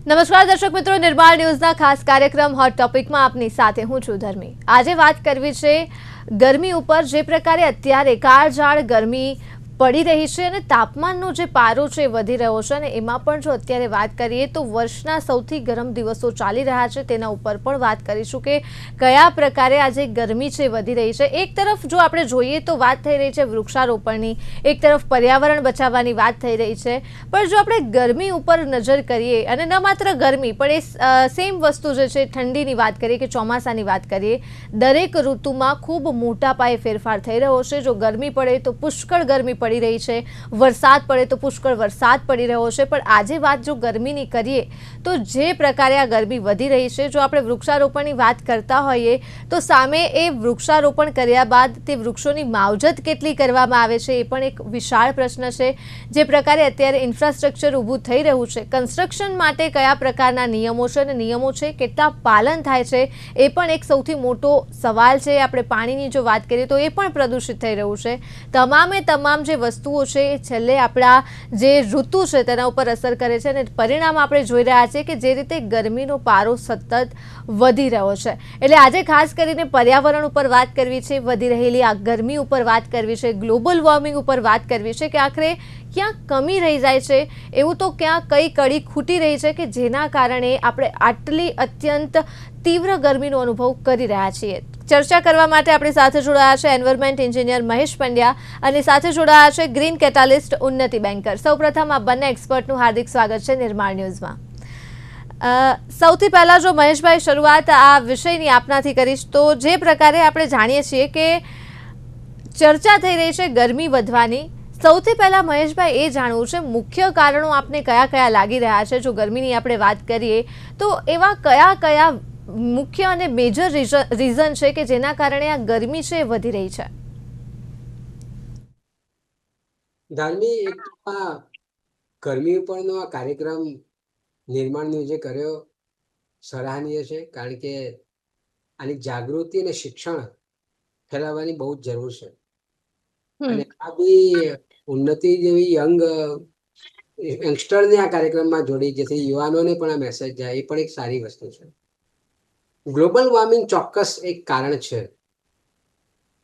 નમસ્કાર દર્શક મિત્રો, નિર્માણ ન્યૂઝના ખાસ કાર્યક્રમ હોટ ટોપિકમાં આપની સાથે હું છું ધર્મી। આજે વાત કરવી છે ગરમી ઉપર। જે પ્રકારે અત્યારે કાળઝાળ ગરમી પડી રહી છે અને તાપમાનનો જે પારો છે વધી રહ્યો છે, અને એમાં પણ જો અત્યારે વાત કરીએ તો વર્ષના સૌથી ગરમ દિવસો ચાલી રહ્યા છે, તેના ઉપર પણ વાત કરીશું કે કયા પ્રકારે આજે ગરમી છે વધી રહી છે। એક તરફ જો આપણે જોઈએ તો વાત થઈ રહી છે વૃક્ષારોપણની, એક તરફ પર્યાવરણ બચાવવાની વાત થઈ રહી છે, પણ જો આપણે ગરમી ઉપર નજર કરીએ અને ન માત્ર ગરમી પણ એ સેમ વસ્તુ જે છે ઠંડીની વાત કરીએ કે ચોમાસાની વાત કરીએ, દરેક ઋતુમાં ખૂબ મોટા પાયે ફેરફાર થઈ રહ્યો છે। જો ગરમી પડે તો પુષ્કળ ગરમી પડી રહી છે, વરસાદ પડે તો પુષ્કળ વરસાદ પડી રહ્યો છે। પણ આજે વાત જો ગરમીની કરીએ તો જે પ્રકારે આ ગરમી વધી રહી છે, જો આપણે વૃક્ષારોપણની વાત કરતા હોઈએ તો સામે એ વૃક્ષારોપણ કર્યા બાદ તે વૃક્ષોની માવજત કેટલી કરવામાં આવે છે એ પણ એક વિશાળ પ્રશ્ન છે। જે પ્રકારે અત્યારે ઇન્ફ્રાસ્ટ્રક્ચર ઊભું થઈ રહ્યું છે, કન્સ્ટ્રક્શન માટે કયા પ્રકારના નિયમો છે અને નિયમો છે કેટલા પાલન થાય છે એ પણ એક સૌથી મોટો સવાલ છે। આપણે પાણીની જો વાત કરીએ તો એ પણ પ્રદૂષિત થઈ રહ્યું છે। તમામે તમામ જે વસ્તુઓ છે એ છેલ્લે આપણા જે ઋતુ છે તેના ઉપર અસર કરે છે, અને પરિણામ આપણે જોઈ રહ્યા છીએ કે જે રીતે ગરમીનો પારો સતત વધી રહ્યો છે। એટલે આજે ખાસ કરીને પર્યાવરણ ઉપર વાત કરવી છે, વધી રહેલી આ ગરમી ઉપર વાત કરવી છે, ગ્લોબલ વોર્મિંગ ઉપર વાત કરવી છે કે આખરે ક્યાં કમી રહી જાય છે, એવું તો ક્યાં કઈ કડી ખૂટી રહી છે કે જેના કારણે આપણે આટલી અત્યંત તીવ્ર ગરમીનો અનુભવ કરી રહ્યા છીએ। ચર્ચા કરવા માટે આપણી સાથે જોડાયા છે એન્વાયરમેન્ટ એન્જિનિયર મહેશ પંડ્યા અને સાથે જોડાયા છે ગ્રીન કેટાલિસ્ટ ઉન્નતિ બેંકર। સૌપ્રથમ આ બંને એક્સપર્ટનું હાર્દિક સ્વાગત છે નિર્માણ ન્યૂઝમાં। સૌથી પહેલા જો મહેશભાઈ શરૂઆત આ વિષયની આપનાથી કરીશ તો જે પ્રકારે આપણે જાણીએ છીએ કે ચર્ચા થઈ રહી છે ગરમી વધવાની, સૌથી પહેલા મહેશભાઈ એ જાણવું છે મુખ્ય કારણો આપને કયા કયા લાગી રહ્યા છે। જો ગરમીની આપણે વાત કરીએ તો એવા કયા કયા મુખ્ય અને મેજર રીઝન છે કે જેના કારણે આ ગરમી છે વધી રહી છે? ધાર્મી, એક તો આ ગરમી ઉપરનો આ કાર્યક્રમ નિર્માણ ન્યૂઝે કર્યો સરાહનીય છે, કારણ કે આની જાગૃતિ અને શિક્ષણ ફેલાવવાની બહુ જ જરૂર છે। અને આ બી ઉન્નતિ જેવી યંગસ્ટરને આ કાર્યક્રમમાં જોડી, જેથી યુવાનોને પણ આ મેસેજ જાય, એ પણ એક સારી વસ્તુ છે। ગ્લોબલ વોર્મિંગ ચોક્કસ એક કારણ છે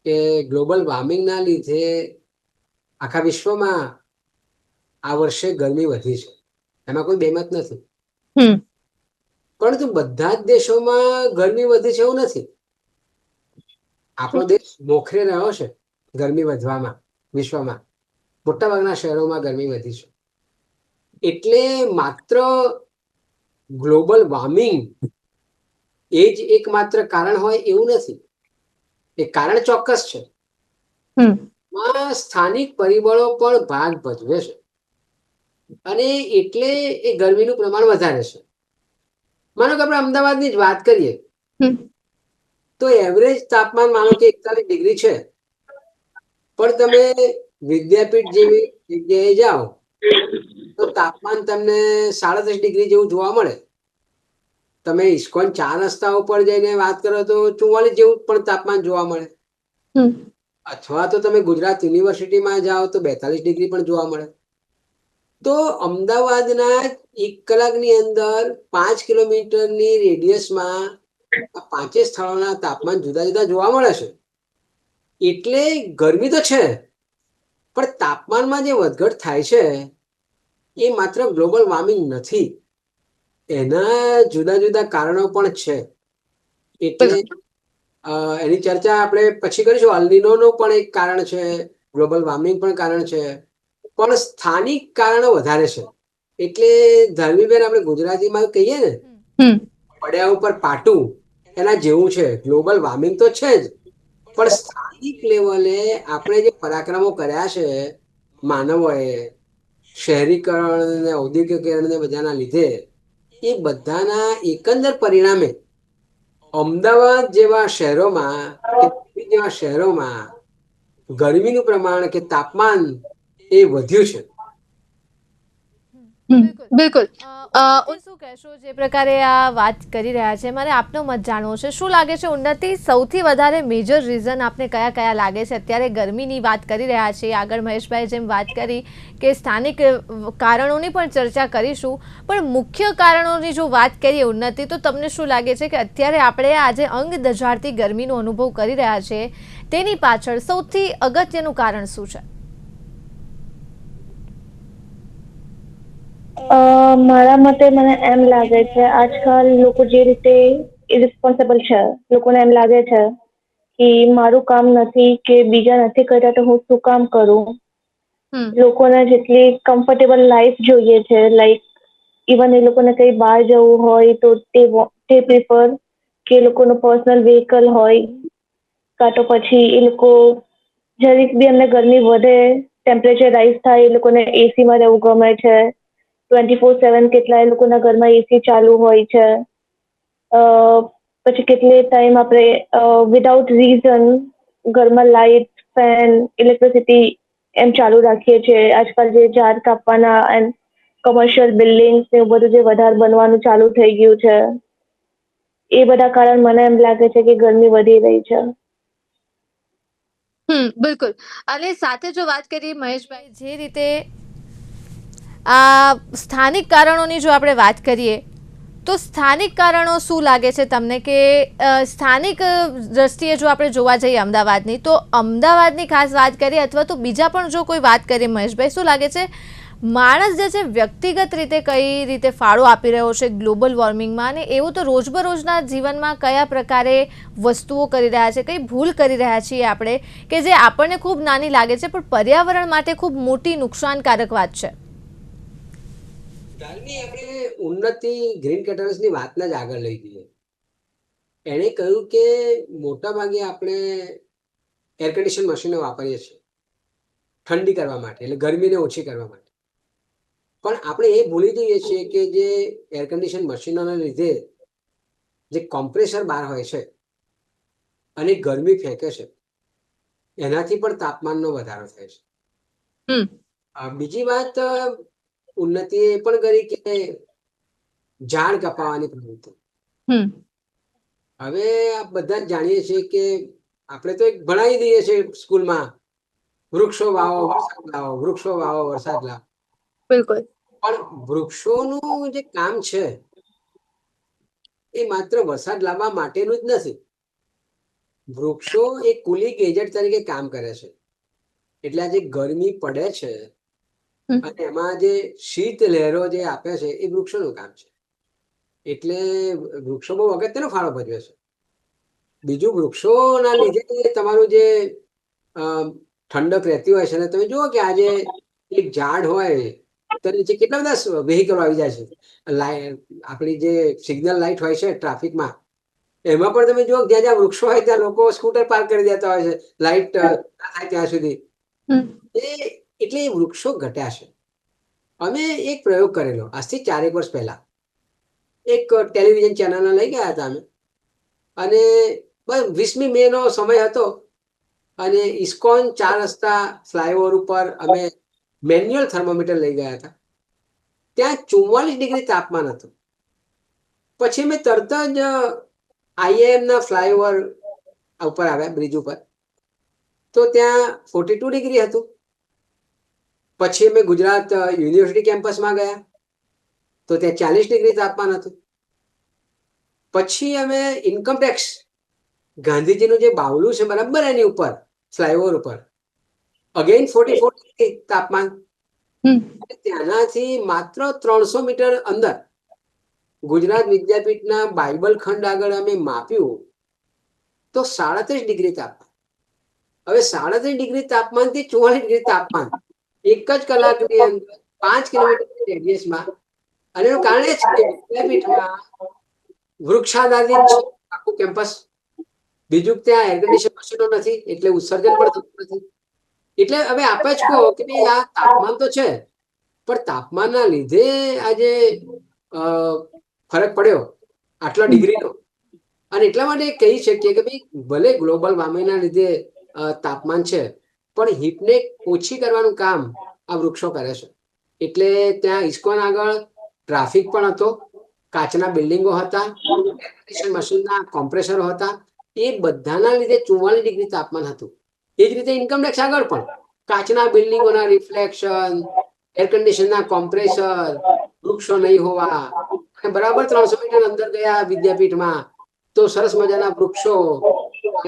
કે ગ્લોબલ વોર્મિંગના લીધે આખા વિશ્વમાં આ વર્ષે ગરમી વધી છે, એમાં કોઈ બેમત નથી। પરંતુ બધા જ દેશોમાં ગરમી વધી છે એવું નથી। આપણો દેશ મોખરે રહ્યો છે ગરમી વધવામાં। વિશ્વમાં મોટાભાગના શહેરોમાં ગરમી વધી છે, એટલે માત્ર ગ્લોબલ વોર્મિંગ એ જ એકમાત્ર કારણ હોય એવું નથી। એ કારણ ચોક્કસ છે, સ્થાનિક પરિબળો પણ ભાગ ભજવે છે, અને એટલે એ ગરમીનું પ્રમાણ વધારે છે। માનો કે આપણે અમદાવાદની જ વાત કરીએ તો એવરેજ તાપમાન માનો કે 41 ડિગ્રી છે, પણ તમે વિદ્યાપીઠ જેવી જગ્યાએ જાઓ તો તાપમાન તમને 37 ડિગ્રી જેવું જોવા મળે। તમે ઇસ્કોન 4 રસ્તા ઉપર જઈને વાત કરો તો 44 જેવું પણ તાપમાન જોવા મળે। અથવા તો તમે ગુજરાત યુનિવર્સિટીમાં જાઓ તો 42 ડિગ્રી પણ જોવા મળે। તો અમદાવાદના 1 કલાકની અંદર 5 કિલોમીટરની રેડિયસમાં આ પાંચે સ્થળોના તાપમાન જુદા જુદા જોવા મળે છે। એટલે ગરમી તો છે, પણ તાપમાનમાં જે વધઘટ થાય છે એ માત્ર ગ્લોબલ વોર્મિંગ નથી, એના જુદા જુદા કારણો પણ છે। એટલે એની ચર્ચા આપણે પછી કરીશું। અલ્નીનોનું પણ એક કારણ છે, ગ્લોબલ વોર્મિંગ પણ કારણ છે, પણ સ્થાનિક કારણો વધારે છે। એટલે ધર્મીબેન, આપણે ગુજરાતીમાં કહીએ ને, પડ્યા ઉપર પાટું, એના જેવું છે। ગ્લોબલ વોર્મિંગ તો છે જ, પણ સ્થાનિક લેવલે આપણે જે પરાક્રમો કર્યા છે માનવોએ, શહેરીકરણ ને ઔદ્યોગિકરણ ને બધાના લીધે, એ બધાના એકંદર પરિણામે અમદાવાદ જેવા શહેરોમાં કે દિલ્હી જેવા શહેરોમાં ગરમીનું પ્રમાણ કે તાપમાન એ વધ્યું છે। બિલકુલ. ઉન્નતિ, શું કહેશો જે પ્રકારે આ વાત કરી રહ્યા છે, મારે આપનો મત જાણવો છે. શું લાગે છે ઉન્નતિ, સૌથી વધારે મેજર રીઝન આપને કયા કયા લાગે છે? અત્યારે ગરમીની વાત કરી રહ્યા છીએ, આગળ મહેશભાઈ જેમ વાત કરી કે સ્થાનિક કારણોની પણ ચર્ચા કરીશું, પણ મુખ્ય કારણોની જો વાત કરીએ ઉન્નતિ, તો તમને શું લાગે છે કે અત્યારે આપણે આજે અંગ દઝાડતી ગરમીનો અનુભવ કરી રહ્યા છીએ, તેની પાછળ સૌથી અગત્યનું કારણ શું છે? મારા મતે મને એમ લાગે છે આજકાલ લોકો જે રીતે ઇરિસ્પોન્સિબલ છે, લોકોને એમ લાગે છે કે મારું કામ નથી કે બીજા નથી કરતા તો હું શું કામ કરું. લોકોને જેટલી કમ્ફર્ટેબલ લાઈફ જોઈએ છે, લાઈક ઇવન એ લોકોને કઈ બહાર જવું હોય તો તે પ્રિફર કે એ લોકોનું પર્સનલ વ્હીકલ હોય, કાં તો પછી એ લોકો જરીક બી એમને ગરમી વધે, ટેમ્પરેચર રાઇઝ થાય, એ લોકોને એસીમાં રહેવું ગમે છે. 24/7 કેટલાય લોકોના ઘરમાં એસી ચાલુ હોય છે. પછી કેટલે ટાઈમ આપણે વિધાઉટ રીઝન ઘરમાં લાઇટ, ફેન, ઇલેક્ટ્રિસિટી એમ ચાલુ રાખીએ છીએ. આજકાલ જે ઝાડ કાપવાના એન્ડ કોમર્શિયલ બિલ્ડિંગ્સ ને બધું જે વધારે બનવાનું ચાલુ થઈ ગયું છે, એ બધા કારણ મને એમ લાગે છે કે ગરમી વધી રહી છે. બિલકુલ. અને સાથે જો વાત કરીએ મહેશભાઈ, જે રીતે આ સ્થાનિક કારણોની જો આપણે વાત કરીએ, તો સ્થાનિક કારણો શું લાગે છે તમને કે સ્થાનિક દ્રષ્ટિએ જો આપણે જોવા જઈએ અમદાવાદની, તો અમદાવાદની ખાસ વાત કરીએ અથવા તો બીજા પણ જો કોઈ વાત કરીએ મહેશભાઈ, શું લાગે છે માણસ જે છે વ્યક્તિગત રીતે કઈ રીતે ફાળો આપી રહ્યો છે ગ્લોબલ વોર્મિંગમાં, અને એવું તો રોજબરોજના જીવનમાં કયા પ્રકારે વસ્તુઓ કરી રહ્યા છે, કઈ ભૂલ કરી રહ્યા છીએ આપણે કે જે આપણને ખૂબ નાની લાગે છે પણ પર્યાવરણ માટે ખૂબ મોટી નુકસાનકારક વાત છે? આપણે ઉન્નતિ ગ્રીન કેટરર્સની વાતને જ આગળ લઈ જઈએ. એણે કહ્યું કે મોટા ભાગે આપણે એર કન્ડિશન મશીનો વાપરીએ છીએ ઠંડી કરવા માટે, એટલે ગરમીને ઓછી કરવા માટે. પણ આપણે એ ભૂલી જઈએ છીએ કે જે એર કન્ડિશન મશીનોના લીધે જે કોમ્પ્રેસર બહાર હોય છે અને ગરમી ફેંકે છે, એનાથી પણ તાપમાનનો વધારો થાય છે. બીજી વાત ઉન્નતિએ એ પણ કરી કે ઝાડ કપાવવાની પ્રવૃત્તિ. હવે આ બધા જ જાણીએ છીએ કે આપણે તો એક ભણાવી દઈએ છીએ સ્કૂલમાં, વૃક્ષો વાવો વરસાદ લાવો, વૃક્ષો વાવો વરસાદ લાવો. બિલકુલ. પણ વૃક્ષોનું જે કામ છે એ માત્ર વરસાદ લાવવા માટેનું જ નથી. વૃક્ષો એક કુલિંગ એજન્ટ તરીકે કામ કરે છે. એટલે આ જે ગરમી પડે છે અને એમાં જે શીત લહેરો જે આપે છે એ વૃક્ષોનું કામ છે. એટલે વૃક્ષો બહુ અગત્યનો ફાળો ભજવે છે. બીજું, વૃક્ષોના લીધે તમારું જે ઠંડક રહેતી હોય છે ને, તમે જુઓ કે આજે એક ઝાડ હોય તો નીચે કેટલા બધા વેહિકલ આવી જાય છે. આપણી જે સિગ્નલ લાઇટ હોય છે ટ્રાફિકમાં, એમાં પણ તમે જુઓ જ્યાં જ્યાં વૃક્ષો હોય ત્યાં લોકો સ્કૂટર પાર્ક કરી દેતા હોય છે લાઇટ થાય ત્યાં સુધી. એટલે વૃક્ષો ઘટ્યા છે. અમે એક પ્રયોગ કરેલો આજથી 4 વર્ષ પહેલા. એક ટેલિવિઝન ચેનલ લઈ ગયા હતા અમે, અને 20મી મે નો સમય હતો, અને ઇસ્કોન 4 રસ્તા ફ્લાયઓવર ઉપર અમે મેન્યુઅલ થર્મોમીટર લઈ ગયા હતા. ત્યાં 44 ડિગ્રી તાપમાન હતું. પછી મેં તરત જ IIM ના ફ્લાયઓવર ઉપર આવ્યા, બ્રિજ ઉપર, તો ત્યાં 42 ડિગ્રી હતું. પછી અમે ગુજરાત યુનિવર્સિટી કેમ્પસમાં ગયા તો ત્યાં 40 ડિગ્રી તાપમાન હતું. પછી અમે ઇન્કમટેક્સ ગાંધીજીનું જે બાવલું છે બરાબર એની ઉપર ફ્લાયઓવર ઉપર અગેન 44 ડિગ્રી તાપમાન. ત્યાંનાથી માત્ર 300 મીટર અંદર ગુજરાત વિદ્યાપીઠના બાઇબલ ખંડ આગળ અમે માપ્યું તો 37 ડિગ્રી તાપમાન. હવે 37 ડિગ્રી તાપમાન થી 44 ડિગ્રી તાપમાન એક જ કલાકની અંદર 5 કિલોમીટર રેડિયસમાં. અને એનું કારણ એ છે કે વિદ્યાપીઠમાં વૃક્ષાધારિત છે આખું કેમ્પસ. બીજું ત્યાં એર કન્ડિશન મશીનો નથી, એટલે ઉત્સર્જન પણ થતું નથી. એટલે હવે આપે જ કહો કે ભાઈ આ તાપમાન તો છે, પણ તાપમાનના લીધે આજે ફરક પડ્યો આટલા ડિગ્રીનો. અને એટલા માટે કહી શકીએ કે ભાઈ ભલે ગ્લોબલ વોર્મિંગના લીધે તાપમાન છે, પણ હીટને ઓછી કરવાનું કામ આ વૃક્ષો કરે છે. એટલે ત્યાં ઇસ્કોન આગળ ટ્રાફિક પણ હતો, કાચના બિલ્ડિંગો હતા, મશીનના કોમ્પ્રેસરો હતા. એ બધાના લીધે 44 ડિગ્રી તાપમાન હતું. એ જ રીતે ઇન્કમ ટેક્સ આગળ પણ કાચના બિલ્ડિંગોના રિફ્લેક્શન, એર કન્ડિશનના કોમ્પ્રેસર, વૃક્ષો નહીં હોવા. બરાબર 300 મીટર અંદર ગયા વિદ્યાપીઠમાં તો સરસ મજાના વૃક્ષો,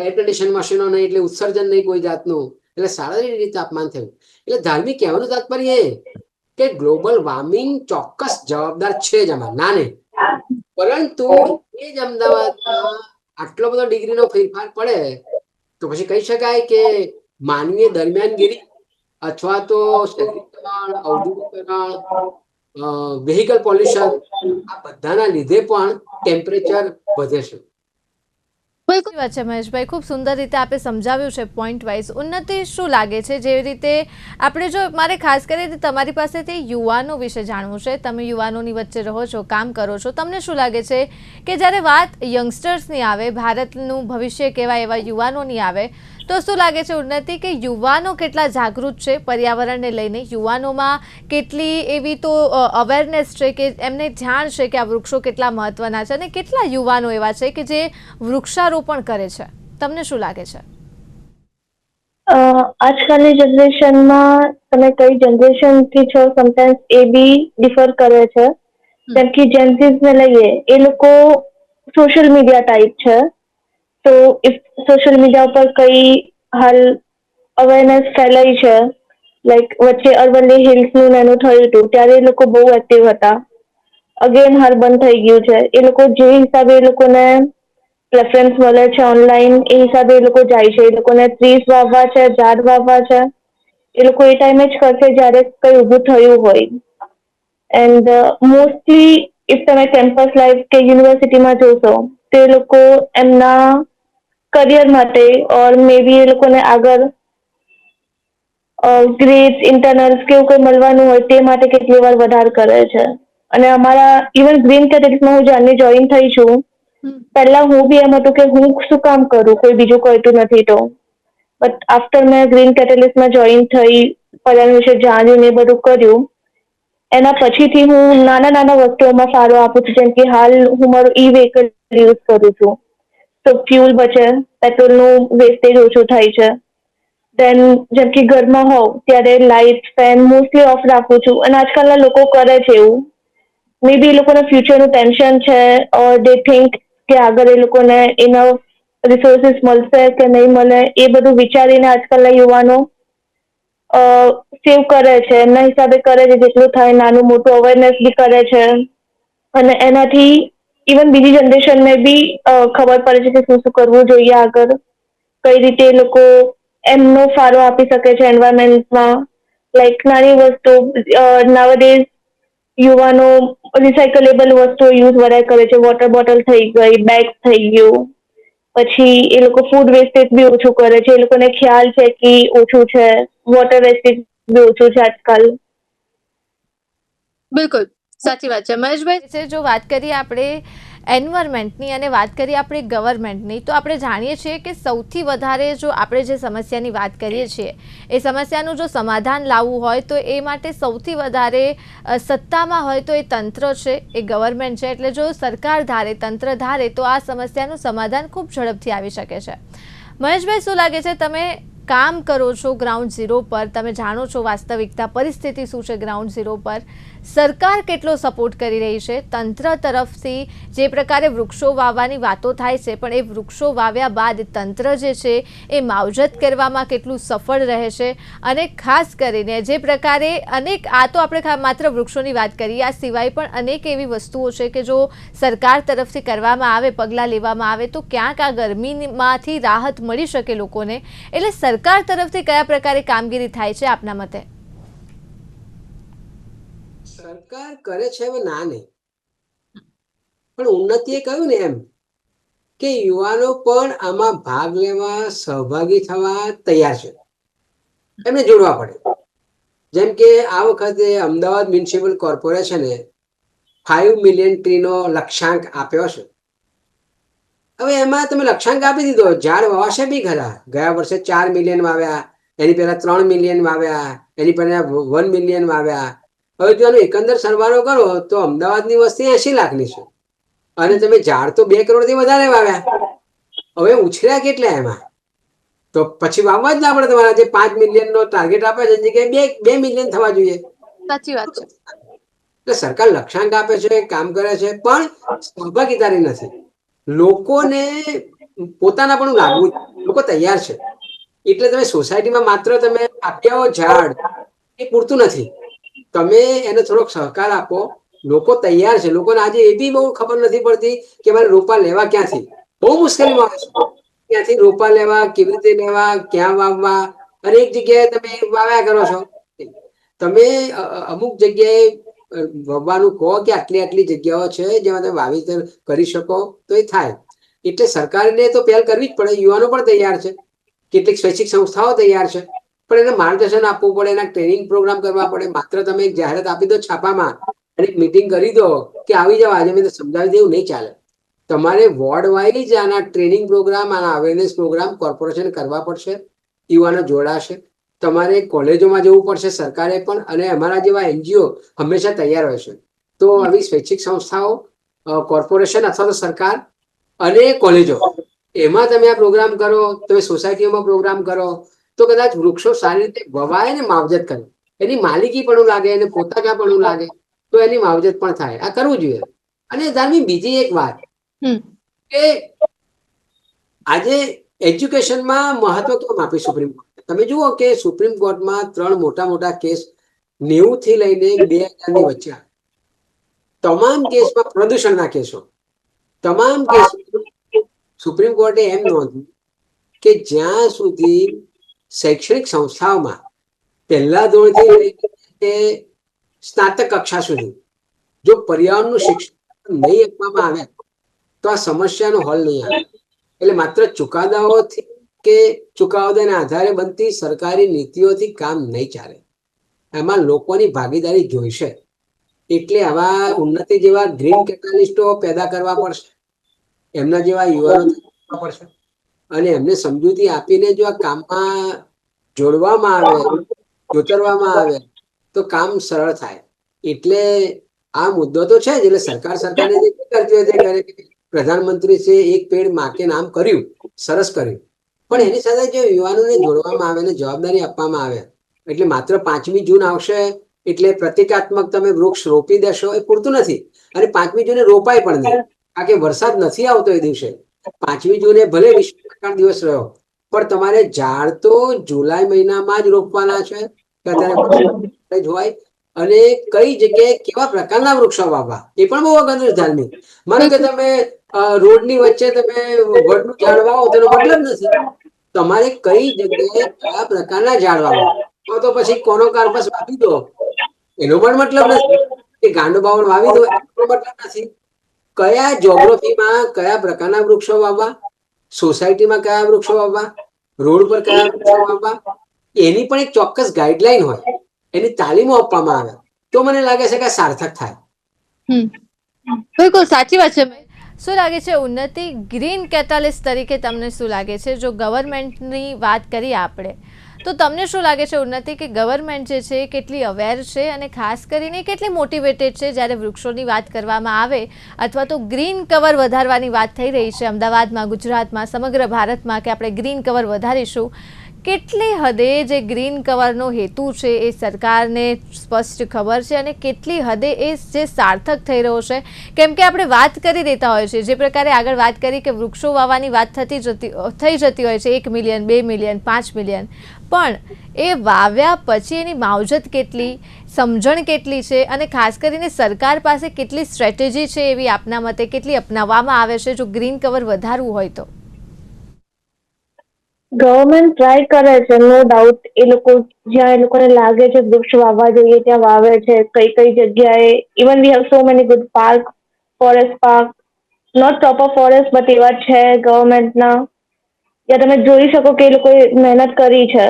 એર કન્ડિશન મશીનો નહીં એટલે ઉત્સર્જન નહીં કોઈ જાતનું, એટલે 37 ડિગ્રી તાપમાન થયું. એટલે ધાર્મિક કહેવાનું તાત્પર્ય એ કે ગ્લોબલ વોર્મિંગ ચોક્કસ જવાબદાર છે જ આમાં, ના નહીં, પરંતુ એ જ અમદાવાદમાં આટલો બધો ડિગ્રીનો ફેરફાર પડે તો પછી કહી શકાય કે માનવીય દરમિયાનગીરી અથવા તો શહેરીકરણ, ઔદ્યોગિકરણ, વેહિકલ પોલ્યુશન, આ બધાના લીધે પણ ટેમ્પરેચર વધે છે. બિલકુલ વાત છે મહેશભાઈ, ખૂબ સુંદર રીતે આપે સમજાવ્યું છે પોઈન્ટ વાઇઝ. ઉન્નતિ, શું લાગે છે જેવી રીતે આપણે જો મારે ખાસ કરીને તમારી પાસેથી યુવાનો વિશે જાણવું છે, તમે યુવાનોની વચ્ચે રહો છો, કામ કરો છો, તમને શું લાગે છે કે જ્યારે વાત યંગસ્ટર્સની આવે, ભારતનું ભવિષ્ય કહેવાય એવા યુવાનોની આવે, તો શું લાગે છે ઉન્નતિ કે યુવાનો કેટલા જાગૃત છે પર્યાવરણને લઈને? યુવાનોમાં કેટલી એવી તો અવેરનેસ છે કે એમને જાણ છે કે આ વૃક્ષો કેટલા મહત્વના છે, અને કેટલા યુવાનો એવા છે કે જે વૃક્ષારોપણ કરે છે? તમને શું લાગે છે? આજકાલની જનરેશનમાં તમે કઈ જનરેશનથી છો સમટાઈમ્સ એ બી ડિફર કરે છે. જેમ કે જેન્સીસ ને લઈએ, એ લોકો સોશિયલ મીડિયા ટાઈપ છે. તો સોશિયલ મીડિયા ઉપર કઈ હાલ અવેરનેસ ફેલાઈ છે, લાઈક વચ્ચે અરવલ્લી હિલ્સનું એનું થયું હતું ત્યારે એ લોકો બહુ એક્ટિવ હતા. અગેન હાલ બંધ થઈ ગયું છે. એ લોકો જે હિસાબે એ લોકોને પ્રેફરન્સ મળે છે ઓનલાઈન, એ હિસાબે એ લોકો જાય છે. એ લોકોને ટ્રીઝ વાવવા છે, ઝાડ વાવવા છે, એ લોકો એ ટાઈમે જ કરશે જ્યારે કઈ ઊભું થયું હોય. એન્ડ મોસ્ટલી ઇફ તમે કેમ્પસ લાઈફ કે યુનિવર્સિટીમાં જોશો તો એ લોકો એમના કરિયર માટે ઓર મે બી એ લોકોને આગળ ગ્રેડ્સ, ઇન્ટરનલ્સ કે એવું કંઈ મળવાનું હોય તે માટે કેટલી વાર વધારે કરે છે. અને અમારા ઇવન ગ્રીન કેટેગરીમાં હું જ્યારની જોઈન થઈ છું, પહેલા હું બી એમ હતું કે હું શું કામ કરું, કોઈ બીજું કરતું નથી તો. બટ આફ્ટર મેં ગ્રીન કેટેલિસ્ટમાં જોઈન થઈ, પર્યાવરણ વિશે જાણ્યું ને એ બધું કર્યું, એના પછીથી હું નાના વસ્તુઓમાં ફાળો આપું છું. જેમ કે હાલ હું મારું ઈ-વ્હીકલ યુઝ કરું છું, તો ફ્યુલ બચે, પેટ્રોલનું વેસ્ટેજ ઓછું થાય છે. દેન જેમ કે ઘરમાં હોઉં ત્યારે લાઇટ, ફેન મોસ્ટલી ઓફ રાખું છું. અને આજકાલના લોકો કરે છે એવું, મે બી એ લોકોને ફ્યુચરનું ટેન્શન છે, ઓર દે થિંક કે આગળ એ લોકોને ઇનફ રિસોર્સિસ મળશે કે નહીં મળે, એ બધું વિચારીને આજકાલના યુવાનો સેવ કરે છે. એમના હિસાબે કરે છે, જેટલું થાય નાનું મોટું અવેરનેસ બી કરે છે. અને એનાથી ઇવન બીજી જનરેશનને બી ખબર પડે છે કે શું શું કરવું જોઈએ આગળ, કઈ રીતે એ લોકો એમનો ફાળો આપી શકે છે એન્વાયરમેન્ટમાં. લાઈક નાની વસ્તુ નાવડેઝ યુવાનો રિસાયકલેબલ વસ્તુઓ યુઝ વધારે કરે છે. વોટર બોટલ થઈ ગઈ, બેગ થઈ ગયું. પછી એ લોકો ફૂડ વેસ્ટેજ બી ઓછું કરે છે. એ લોકોને ખ્યાલ છે કે ઓછું છે. વોટર વેસ્ટેજ બી ઓછું છે આજકાલ. બિલકુલ સાચી વાત છે મહેશભાઈ. જો વાત કરીએ આપણે એન્વાયરમેન્ટની અને વાત કરીએ આપણે ગવર્મેન્ટની, તો આપણે જાણીએ છીએ કે સૌથી વધારે જો આપણે જે સમસ્યાની વાત કરીએ છીએ એ સમસ્યાનું જો સમાધાન લાવવું હોય તો એ માટે સૌથી વધારે સત્તામાં હોય તો એ તંત્ર છે, એ ગવર્મેન્ટ છે. એટલે જો સરકાર ધારે, તંત્ર ધારે તો આ સમસ્યાનું સમાધાન ખૂબ ઝડપથી આવી શકે છે. મહેશભાઈ, શું લાગે છે, તમે કામ કરો છો ગ્રાઉન્ડ ઝીરો પર, તમે જાણો છો વાસ્તવિકતા પરિસ્થિતિ શું છે ગ્રાઉન્ડ ઝીરો પર, સરકાર કેટલો સપોર્ટ કરી રહી છે? તંત્ર તરફથી જે પ્રકારે વૃક્ષો વાવવાની વાતો થાય છે, પણ એ વૃક્ષો વાવ્યા બાદ તંત્ર જે છે એ માવજત કરવામાં કેટલું સફળ રહે છે? અને ખાસ કરીને જે પ્રકારે અનેક, આ તો આપણે માત્ર વૃક્ષોની વાત કરીએ, આ સિવાય પણ અનેક એવી વસ્તુઓ છે કે જો સરકાર તરફથી કરવામાં આવે, પગલાં લેવામાં આવે તો ક્યાંક આ ગરમીમાંથી રાહત મળી શકે લોકોને. એટલે સરકાર તરફથી કયા પ્રકારે કામગીરી થાય છે આપના મતે? સરકાર કરે છે હવે ના નહીં, પણ ઉન્નતિએ કહ્યું ને એમ કે યુવાનો પણ આમાં ભાગ લેવા, સહભાગી થવા તૈયાર છે. એમને જોડવા પડે. જેમ કે આ વખતે અમદાવાદ મ્યુનિસિપલ કોર્પોરેશને 5 મિલિયન ટ્રીનો લક્ષ્યાંક આપ્યો છે. હવે એમાં તમે લક્ષ્યાંક આપી દીધો, ઝાડ વાવશે બી ખરા. ગયા વર્ષે 4 મિલિયન વાવ્યા, એની પહેલા 3 મિલિયન વાવ્યા, એની પહેલા 1 મિલિયન વાવ્યા. હવે જો આનો એકંદર સરવાળો કરો તો અમદાવાદની વસ્તી 80 લાખની છે અને તમે ઝાડ તો 2 કરોડથી વધારે વાવ્યા, હવે ઉછર્યા કેટલા એમાં? તો પછી વાવવા જ ના પડે. તમારા જે 5 મિલિયનનો ટાર્ગેટ આપે છે એની જગ્યાએ 2 મિલિયન થવા જોઈએ. સાચી વાત છે. એટલે સરકાર લક્ષ્યાંક આપે છે, કામ કરે છે, પણ સહભાગીદારી નથી. લોકોને પોતાના પણ લાગવું, લોકો તૈયાર છે. એટલે તમે સોસાયટીમાં માત્ર તમે આપ્યા ઝાડ એ પૂરતું નથી. તમે એને થોડોક સહકાર આપો. લોકો તૈયાર છે. લોકોને આજે એ બી બહુ ખબર નથી પડતી કે મારે રોપા લેવા ક્યાંથી. બહુ મુશ્કેલીમાં આવે છે ક્યાંથી રોપા લેવા, કેવી રીતે લેવા, ક્યાં વાવવા. અને એક જગ્યાએ તમે વાવ્યા કરો છો. તમે અમુક જગ્યાએ વાવવાનું કહો કે આટલી આટલી જગ્યાઓ છે જેમાં તમે વાવેતર કરી શકો તો એ થાય. એટલે સરકારને તો પહેલ કરવી જ પડે. યુવાનો પણ તૈયાર છે, કેટલીક સ્વૈચ્છિક સંસ્થાઓ તૈયાર છે, પણ એને માર્ગદર્શન આપવું પડે, એના ટ્રેનિંગ પ્રોગ્રામ કરવા પડે. માત્ર તમે એક જાહેરાત આપી દો છાપામાં અને એક મિટિંગ કરી દો કે આવી જાવ આજે મેં સમજાવી દેવું, નહીં ચાલે. તમારે વોર્ડ વાઇઝ આના ટ્રેનિંગ પ્રોગ્રામ, આના અવેરનેસ પ્રોગ્રામ કોર્પોરેશન કરવા પડશે. યુવાનો જોડાશે. તમારે કોલેજોમાં જવું પડશે, સરકારે પણ. અને અમારા જેવા એનજીઓ હંમેશા તૈયાર હોય છે. તો આવી સ્વૈચ્છિક સંસ્થાઓ, કોર્પોરેશન અથવા તો સરકાર અને કોલેજો, એમાં તમે આ પ્રોગ્રામ કરો, તમે સોસાયટીઓમાં પ્રોગ્રામ કરો તો કદાચ વૃક્ષો સારી રીતે વવાય ને માવજત કરે, એની માલિકી પણ લાગે, એને પોતાના પણ લાગે, તો એની માવજત પણ થાય. આ કરવું જોઈએ. અને ધાર્મિક બીજી એક વાત કે આજે એજ્યુકેશનમાં મહત્વ કેમ આપે સુપ્રીમ કોર્ટ? તમે જુઓ કે સુપ્રીમ કોર્ટમાં 3 મોટા મોટા કેસ 90 થી લઈને 2000 ની વચ્ચે આવે. તમામ કેસમાં પ્રદૂષણના કેસો, તમામ કેસ સુપ્રીમ કોર્ટે એમ નોંધ્યું કે જ્યાં સુધી શૈક્ષણિક સંસ્થાઓમાં પહેલા ધોરણથી લઈને સ્નાતક કક્ષા સુધી જો પર્યાવરણનું શિક્ષણ નહીં આપવામાં આવે તો આ સમસ્યાનો હલ નહીં આવે. એટલે માત્ર ચુકાદાઓથી કે ચુકાદાના આધારે બનતી સરકારી નીતિઓથી કામ નહીં ચાલે. એમાં લોકોની ભાગીદારી જોઈશે. એટલે આવા ઉન્નતિ જેવા ગ્રીન કેટાલિસ્ટો પેદા કરવા પડશે, એમના જેવા યુવાનો પડશે, અને એમને સમજૂતી આપીને જો આ કામમાં જોડવામાં આવે, જોતરવામાં આવે તો કામ સરળ થાય. એટલે આ મુદ્દો તો છે જ. એટલે સરકારને જે કરતી હોય તે કરે. પ્રધાનમંત્રી છે એક પેડ માં કે નામ કર્યું, સરસ કર્યું, પણ એની સાથે જો યુવાનોને જોડવામાં આવે ને જવાબદારી આપવામાં આવે, એટલે માત્ર 5મી જૂન આવશે એટલે પ્રતિકાત્મક તમે વૃક્ષ રોપી દેશો એ પૂરતું નથી. અને 5મી જૂને રોપાય પણ નહીં, કારણ કે વરસાદ નથી આવતો એ દિવસે. 5મી જૂને ભલે વિશ્વ પર્યાવરણ દિવસ રહ્યો, પણ તમારે ઝાડ તો જુલાઈ મહિનામાં જ રોપવાના છે કે અત્યારે જ હોય. અને કઈ જગ્યાએ કેવા પ્રકારના વૃક્ષો વાવવા એ પણ બહુ અગત્યનું ધાર્મિક. માનો કે તમે રોડની વચ્ચે તમે વડનું ઝાડ વાવો તેનો મતલબ નથી. તમારે કઈ જગ્યાએ કયા પ્રકારના ઝાડ વાવવા, તો પછી કોનો કાર્પસ વાવી દો એનો પણ મતલબ નથી. કે ગાંડો બાવળ વાવી દો એનો મતલબ નથી. કયા જ્યોગ્રાફીમાં કયા પ્રકારના વૃક્ષો વાવવા, સોસાયટીમાં કયા વૃક્ષો વાવવા, રોડ પર કયા વૃક્ષો વાવવા, એની પણ એક ચોક્કસ ગાઈડલાઈન હોય, એની તાલીમો આપવામાં આવે તો મને લાગે છે કે સાર્થક થાય. બિલકુલ સાચી વાત છે. શું લાગે છે ઉન્નતિ, ગ્રીન કેટાલિસ્ટ તરીકે તમને શું લાગે છે? જો ગવર્મેન્ટની વાત કરીએ આપણે, તો તમને શું લાગે છે ઉન્નતિ કે ગવર્મેન્ટ જે છે કેટલી અવેર છે અને ખાસ કરીને કેટલી મોટિવેટેડ છે જ્યારે વૃક્ષોની વાત કરવામાં આવે અથવા તો ગ્રીન કવર વધારવાની વાત થઈ રહી છે અમદાવાદમાં, ગુજરાતમાં, સમગ્ર ભારતમાં કે આપણે ગ્રીન કવર વધારીશું, કેટલી હદે જે ગ્રીન કવરનો હેતુ છે એ સરકારને સ્પષ્ટ ખબર છે અને કેટલી હદે એ જે સાર્થક થઈ રહ્યો છે? કેમ કે આપણે વાત કરી દેતા હોય છે, જે પ્રકારે આગળ વાત કરી કે વૃક્ષો વાવવાની વાત થઈ જતી હોય છે, 1 મિલિયન, 2 મિલિયન, 5 મિલિયન, પણ એ વાવ્યા પછી એની માવજત કેટલી, સમજણ કેટલી છે અને ખાસ કરીને સરકાર પાસે કેટલી સ્ટ્રેટેજી છે એવી આપના મતે કેટલી અપનાવવામાં આવે છે જો ગ્રીન કવર વધારવું હોય તો? ગવર્મેન્ટ ટ્રાય કરે છે, નો ડાઉટ. એ લોકો જ્યાં એ લોકોને લાગે છે વૃક્ષ વાવવા જોઈએ ત્યાં વાવે છે. કઈ કઈ જગ્યાએ even we have so many good park, forest park, not proper forest but એવા છે ગવર્મેન્ટના, ત્યાં તમે જોઈ શકો કે એ લોકોએ મહેનત કરી છે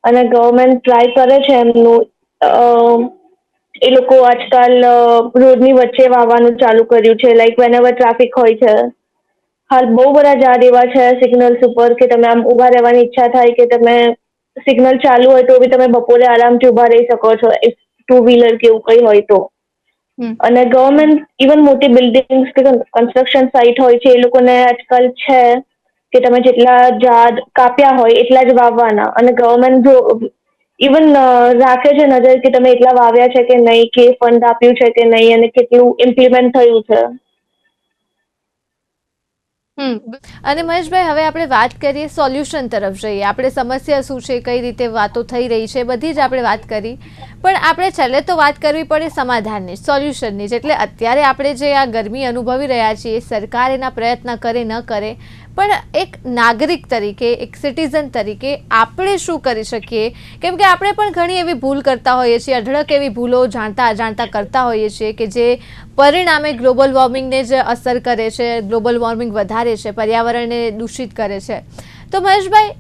અને ગવર્મેન્ટ ટ્રાય કરે છે એમનું. એ લોકો આજકાલ રોડની વચ્ચે વાવવાનું ચાલુ કર્યું છે, લાઈક વેનએવર ટ્રાફિક હોય છે. હાલ બહુ બધા ઝાડ એવા છે સિગ્નલ્સ ઉપર કે તમે આમ ઊભા રહેવાની ઈચ્છા થાય કે તમે સિગ્નલ ચાલુ હોય તો બી તમે બપોરે આરામથી ઊભા રહી શકો છો. ટુ વ્હીલર કે એવું કઈ હોય તો. અને ગવર્મેન્ટ ઇવન મોટી બિલ્ડિંગ્સ કે કન્સ્ટ્રક્શન સાઇટ હોય છે એ લોકોને આજકાલ છે કે તમે જેટલા ઝાડ કાપ્યા હોય એટલા જ વાવવાના, અને ગવર્મેન્ટ જો ઇવન રાખે છે નજર કે તમે એટલા વાવ્યા છે કે નહીં, કે ફંડ આપ્યું છે કે નહીં, અને કેટલું ઇમ્પ્લિમેન્ટ થયું છે. અને મહેશભાઈ, હવે આપણે વાત કરીએ સોલ્યુશન તરફ જઈએ. આપણે સમસ્યા શું છે, કઈ રીતે વાતો થઈ રહી છે, બધી જ આપણે વાત કરી, પણ આપણે છેલ્લે તો વાત કરવી પડે સમાધાનની, સોલ્યુશનની જ. એટલે અત્યારે આપણે જે આ ગરમી અનુભવી રહ્યા છીએ, સરકાર એના પ્રયત્ન કરે ન કરે, પણ એક નાગરિક તરીકે, એક સિટીઝન તરીકે આપણે શું કરી શકીએ? કેમ કે આપણે પણ ઘણી એવી ભૂલ કરતા હોઈએ છીએ, અઢળક એવી ભૂલો જાણતા અજાણતા કરતા હોઈએ છીએ કે જે પરિણામે ગ્લોબલ વોર્મિંગને જ અસર કરે છે, ગ્લોબલ વોર્મિંગ વધારે છે, પર્યાવરણને દૂષિત કરે છે. તો મહેશભાઈ,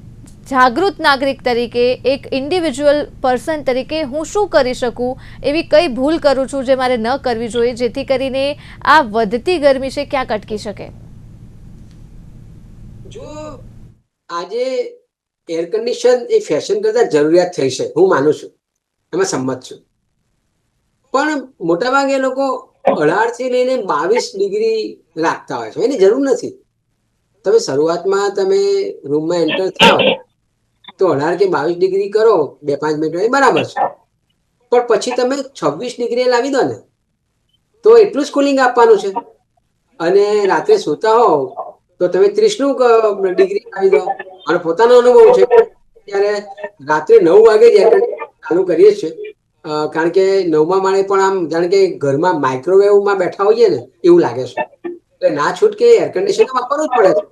જાગૃત નાગરિક તરીકે, એક ઇન્ડિવિજ્યુઅલ પર્સન તરીકે હું શું કરી શકું? એવી કઈ ભૂલ કરું છું જે મારે ન કરવી જોઈએ, જેથી કરીને આ વધતી ગરમી છે ક્યાંક અટકી શકે? જો આજે એર કન્ડિશન એ ફેશન કરતા જરૂરિયાત થઈ છે, હું માનું છું, એમાં સંમત છું. પણ મોટાભાગે લોકો 18 થી લઈને 22 ડિગ્રી રાખતા હોય છે. એની જરૂર નથી. તમે શરૂઆતમાં તમે રૂમમાં એન્ટર થાવ તો 18 કે 22 ડિગ્રી કરો 2-5 મિનિટ, એ બરાબર છે. પણ પછી તમે 26 ડિગ્રી લાવી દો ને, તો એટલું જ કુલિંગ આપવાનું છે. અને રાત્રે સૂતા હોવ તો તમે 30 ડિગ્રી લાવી દો. મારો પોતાનો અનુભવ છે. ત્યારે રાત્રે 9 વાગે જ એર કન્ડિશન ચાલુ કરીએ છીએ, કારણ કે 9મા માળે પણ આમ જાણે કે ઘરમાં માઇક્રોવેવમાં બેઠા હોઈએ ને એવું લાગે છે. એટલે ના છૂટકે એર કન્ડિશન વાપરવું જ પડે છે.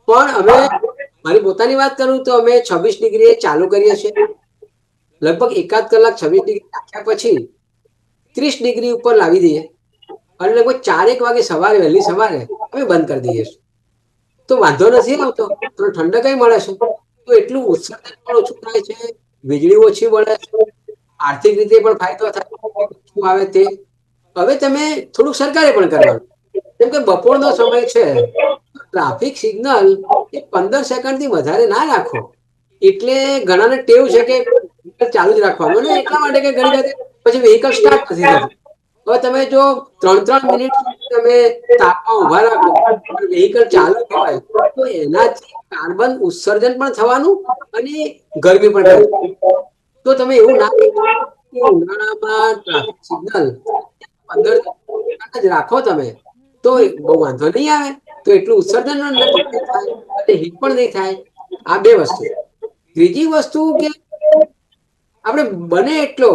પણ અમે, મારી પોતાની વાત કરું તો અમે 26 ડિગ્રી ચાલુ કરીએ છીએ. લગભગ એકાદ કલાક 26 ડિગ્રી રાખ્યા પછી 30 ડિગ્રી ઉપર લાવી દઈએ, અને લગભગ 4-1 વાગે સવારે, વહેલી સવારે અમે બંધ કરી દઈએ છીએ. તો વાંધો નથી આવતો, તો ઠંડક મળે છે. તો એટલું ઉત્સર્જન પણ ઓછું થાય છે, વીજળી ઓછી વળે છે, આર્થિક રીતે પણ ફાયદો થાય, ઓછું આવે તે. હવે તમે થોડુંક સરકારે પણ કરવાનું, જેમ કે બપોરનો સમય છે, ટ્રાફિક સિગ્નલ એ 15 સેકન્ડથી વધારે ના રાખો. એટલે ઘણાને ટેવ છે કે ચાલુ જ રાખવાનું, ને એટલા માટે કે ઘણી વખત પછી વ્હીકલ સ્ટાર્ટ નથી થતું. હવે તમે જો 3-3 મિનિટ તમે તાપમાં ઉભા રાખો અને વ્હીકલ ચાલુ હોય તો એનાથી કાર્બન ઉત્સર્જન પણ થવાનું અને ગરમી પણ થવાની. તો તમે એવું ના કે ઉનાળામાં ટ્રાફિક સિગ્નલ 15 સેકન્ડ જ રાખો તમે, તો બહુ વાંધો નહીં આવે. તો એટલું ઉત્સર્જન નહીં થાય અને હીટ પણ નહીં થાય. આ 2 વસ્તુ. ત્રીજી વસ્તુ કે આપણે બને એટલો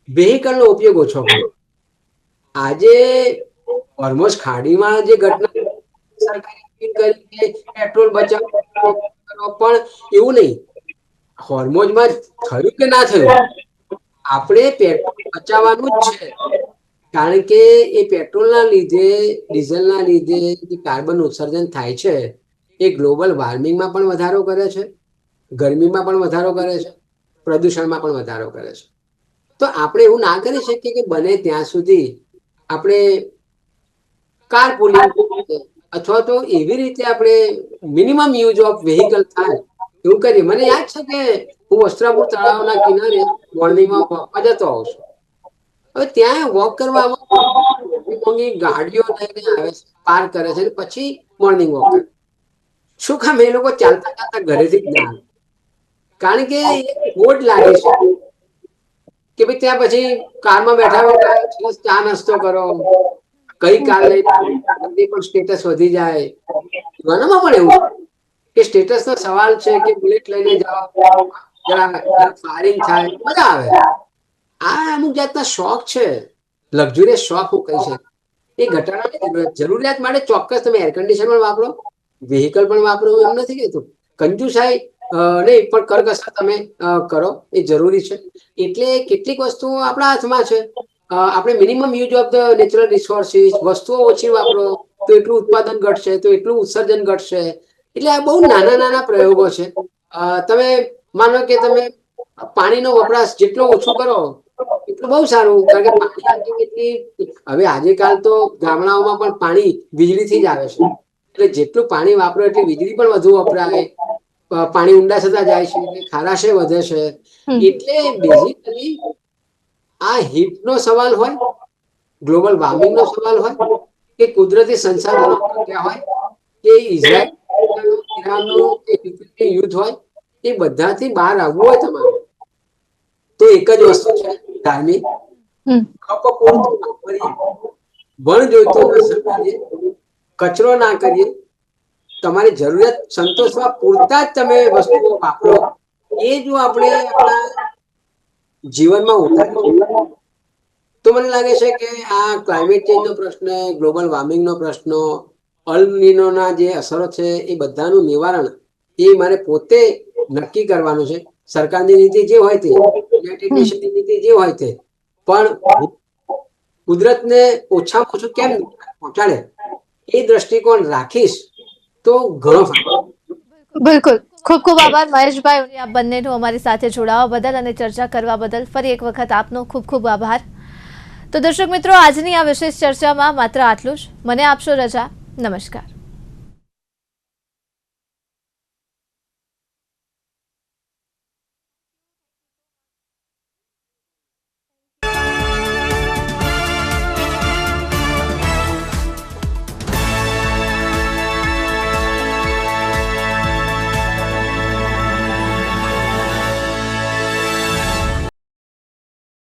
વેહિકલનો ઉપયોગ ઓછો કરો. આજે ઓલમોસ્ટ ખાડીમાં જે ઘટના સરકારે કરી કે પેટ્રોલ બચાવો, પણ એવું નહીં. હોર્મોઝમાં થયું કે ના થયું, આપણે પેટ્રોલ બચાવવાનું જ છે. કારણ કે એ પેટ્રોલના લીધે, ડીઝલના લીધે જે કાર્બન ઉત્સર્જન થાય છે એ ગ્લોબલ વોર્મિંગમાં પણ વધારો કરે છે, ગરમીમાં પણ વધારો કરે છે, પ્રદૂષણમાં પણ વધારો કરે છે. તો આપણે એવું ના કરી શકીએ કે બને ત્યાં સુધી આપણે કાર પુલિંગ અથવા તો એવી રીતે આપણે મિનિમમ યુઝ ઓફ વેહિકલ થાય એવું કરીએ. મને યાદ છે કે હું વસ્ત્રાપુર તળાવના કિનારે મોર્નિંગમાં વોકમાં જતો હોઉં છું. હવે ત્યાં વોક કરવામાં ગાડીઓ લઈને આવે છે, પાર્ક કરે છે, પછી મોર્નિંગ વોક કરે. શું કામ? એ લોકો ચાલતા ચાલતા ઘરેથી જ ના આવે. કારણ કે ખોટ લાગે છે કે ભાઈ ત્યાં પછી કારમાં બેઠા બેઠા ચા નાસ્તો કરો, કઈ કાર લઈને પણ સ્ટેટસ વધી જાય. ઘણામાં પણ એવું કે સ્ટેટસ નો સવાલ છે કે બુલેટ લઈને જાઓ, જરા ફાયરિંગ થાય, મજા આવે. આ અમુક જાતના શોખ છે, લક્ઝુરિયસ શોખ હું કહી શકું. એ ઘટાડવાની જરૂરિયાત માટે ચોક્કસ તમે એર કન્ડિશન પણ વાપરો, વેહિકલ પણ વાપરો, એમ નથી કહેતું. કંજુસાઈ નહીં, પણ કરકસર તમે કરો, એ જરૂરી છે. એટલે કેટલીક વસ્તુઓ આપણા હાથમાં છે. આપણે minimum use of the natural resources, વસ્તુઓ ઓછી વાપરો તો એટલું ઉત્પાદન ઘટશે, તો એટલું ઉત્સર્જન ઘટશે. એટલે આ બહુ નાના નાના પ્રયોગો છે. તમે માનો કે તમે પાણીનો વપરાશ જેટલો ઓછો કરો એટલું બહુ સારું. કારણ કે પાણી હવે આજે કાલ તો ગામડાઓમાં પણ પાણી વીજળીથી જ આવે છે. એટલે જેટલું પાણી વાપરો એટલી વીજળી પણ વધુ વપરાય, પાણી ઊંડા થતા જાય છે, એટલે ખારાશે વધે છે. એટલે બેઝિકલી આ હીટનો સવાલ હોય, ગ્લોબલ વોર્મિંગનો સવાલ હોય, કે કુદરતી સંસાધનો ઘટ્યા હોય, કે ઇઝરાયલ ઈરાનનું યુદ્ધ હોય, એ બધાથી બહાર આવવું હોય તમારે તો એક જ વસ્તુ છે ધાર્મિક. કપ પૂરતું વાપરીએ, વણ જોઈતો ન કરીએ, કચરો ના કરીએ, તમારી જરૂરિયાત સંતોષવા પૂરતા જ તમે વસ્તુઓ વાપરો. એ જો આપણે આપણા જીવનમાં ઉતારીએ તો મને લાગે છે કે આ ક્લાઇમેટ ચેન્જનો પ્રશ્ન, ગ્લોબલ વોર્મિંગનો પ્રશ્ન, અલ નીનોના જે અસરો છે એ બધાનું નિવારણ એ મારે પોતે નક્કી કરવાનું છે. સરકારની નીતિ જે હોય તે, યુનાઇટેડ નેશનની નીતિ જે હોય તે, પણ કુદરતને ઓછામાં ઓછું કેમ પહોંચાડે એ દ્રષ્ટિકોણ રાખીશ તો ઘણો ફાયદો. બિલકુલ. ખૂબ ખૂબ આભાર મહેશભાઈ, આપ બંનેનું અમારી સાથે જોડાવા બદલ અને ચર્ચા કરવા બદલ. ફરી એક વખત આપનો ખૂબ ખૂબ આભાર. તો દર્શક મિત્રો, આજની આ વિશેષ ચર્ચામાં માત્ર આટલું જ. મને આપશો રજા. નમસ્કાર.